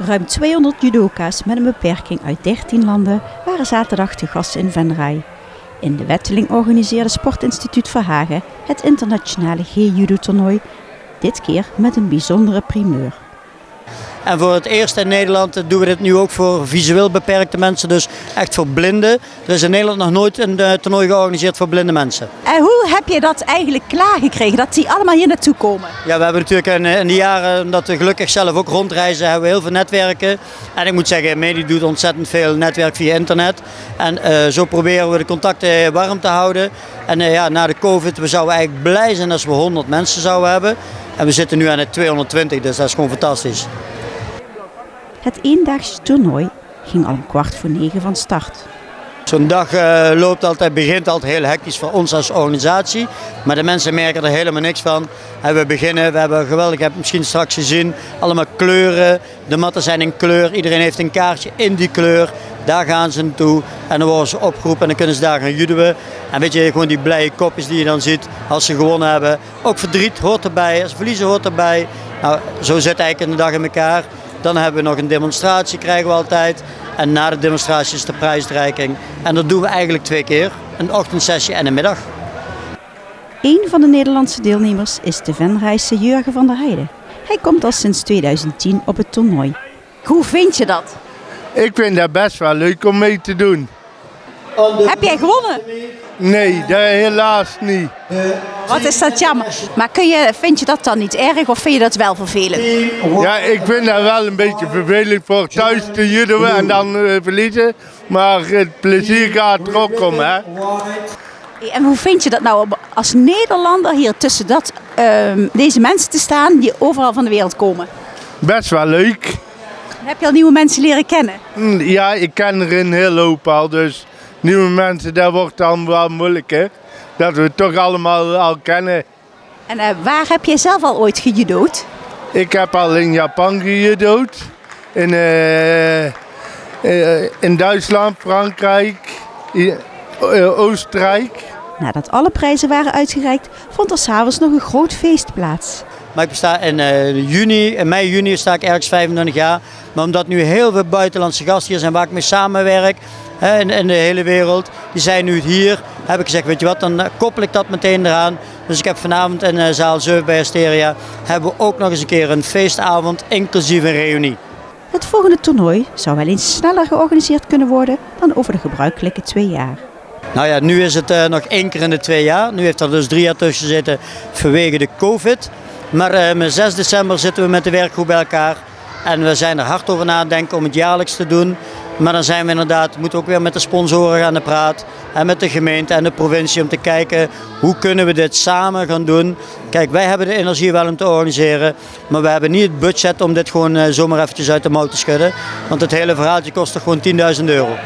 Ruim 200 judoka's met een beperking uit 13 landen waren zaterdag te gast in Venray. In de Wetteling organiseerde Sportinstituut Verhagen het internationale G-judo-toernooi, dit keer met een bijzondere primeur. En voor het eerst in Nederland doen we dit nu ook voor visueel beperkte mensen, dus echt voor blinden. Er is in Nederland nog nooit een toernooi georganiseerd voor blinde mensen. En hoe heb je dat eigenlijk klaargekregen, dat die allemaal hier naartoe komen? Ja, we hebben natuurlijk in de jaren dat we gelukkig zelf ook rondreizen, hebben we heel veel netwerken. En ik moet zeggen, Medi doet ontzettend veel netwerk via internet. En zo proberen we de contacten warm te houden. En na de COVID, we zouden eigenlijk blij zijn als we 100 mensen zouden hebben. En we zitten nu aan de 220, dus dat is gewoon fantastisch. Het eendaagse toernooi ging al om 8:15 van start. Zo'n dag begint altijd heel hectisch voor ons als organisatie. Maar de mensen merken er helemaal niks van. En we beginnen, we hebben geweldig, ik heb het misschien straks gezien, allemaal kleuren. De matten zijn in kleur, iedereen heeft een kaartje in die kleur. Daar gaan ze naartoe en dan worden ze opgeroepen en dan kunnen ze daar gaan judoën. En weet je, gewoon die blije kopjes die je dan ziet als ze gewonnen hebben. Ook verdriet hoort erbij, als verliezen hoort erbij. Nou, zo zit eigenlijk een dag in elkaar. Dan hebben we nog een demonstratie, krijgen we altijd. En na de demonstratie is de prijsreiking. En dat doen we eigenlijk 2 keer. Een ochtendsessie en een middag. Een van de Nederlandse deelnemers is de Venrayse Jurgen van der Heijden. Hij komt al sinds 2010 op het toernooi. Hoe vind je dat? Ik vind dat best wel leuk om mee te doen. Heb jij gewonnen? Nee, dat helaas niet. Wat is dat jammer. Maar vind je dat dan niet erg of vind je dat wel vervelend? Ja, ik vind dat wel een beetje vervelend voor thuis te judoën en dan verliezen. Maar het plezier gaat er ook om, hè. En hoe vind je dat nou om als Nederlander hier tussen deze mensen te staan die overal van de wereld komen? Best wel leuk. Heb je al nieuwe mensen leren kennen? Ja, ik ken er een hele hoop al, dus nieuwe mensen, dat wordt dan wel moeilijker. Dat we het toch allemaal al kennen. En waar heb jij zelf al ooit gejudo'd? Ik heb al in Japan gejudo'd. In Duitsland, Frankrijk, Oostenrijk. Nadat alle prijzen waren uitgereikt, vond er 's avonds nog een groot feest plaats. Maar ik sta in mei, juni sta ik ergens 25 jaar. Maar omdat nu heel veel buitenlandse gasten hier zijn waar ik mee samenwerk, in de hele wereld, die zijn nu hier, heb ik gezegd, weet je wat, dan koppel ik dat meteen eraan. Dus ik heb vanavond in zaal 7 bij Asteria, hebben we ook nog eens een keer een feestavond, inclusief een reunie. Het volgende toernooi zou wel eens sneller georganiseerd kunnen worden dan over de gebruikelijke 2 jaar. Nou ja, nu is het nog 1 keer in de 2 jaar. Nu heeft er dus 3 jaar tussen zitten vanwege de COVID. Maar met 6 december zitten we met de werkgroep bij elkaar. En we zijn er hard over nadenken om het jaarlijks te doen. Maar dan zijn we moeten ook weer met de sponsoren gaan praten. En met de gemeente en de provincie om te kijken hoe kunnen we dit samen gaan doen. Kijk, wij hebben de energie wel om te organiseren. Maar we hebben niet het budget om dit gewoon zomaar eventjes uit de mouw te schudden. Want het hele verhaaltje kost toch gewoon €10.000.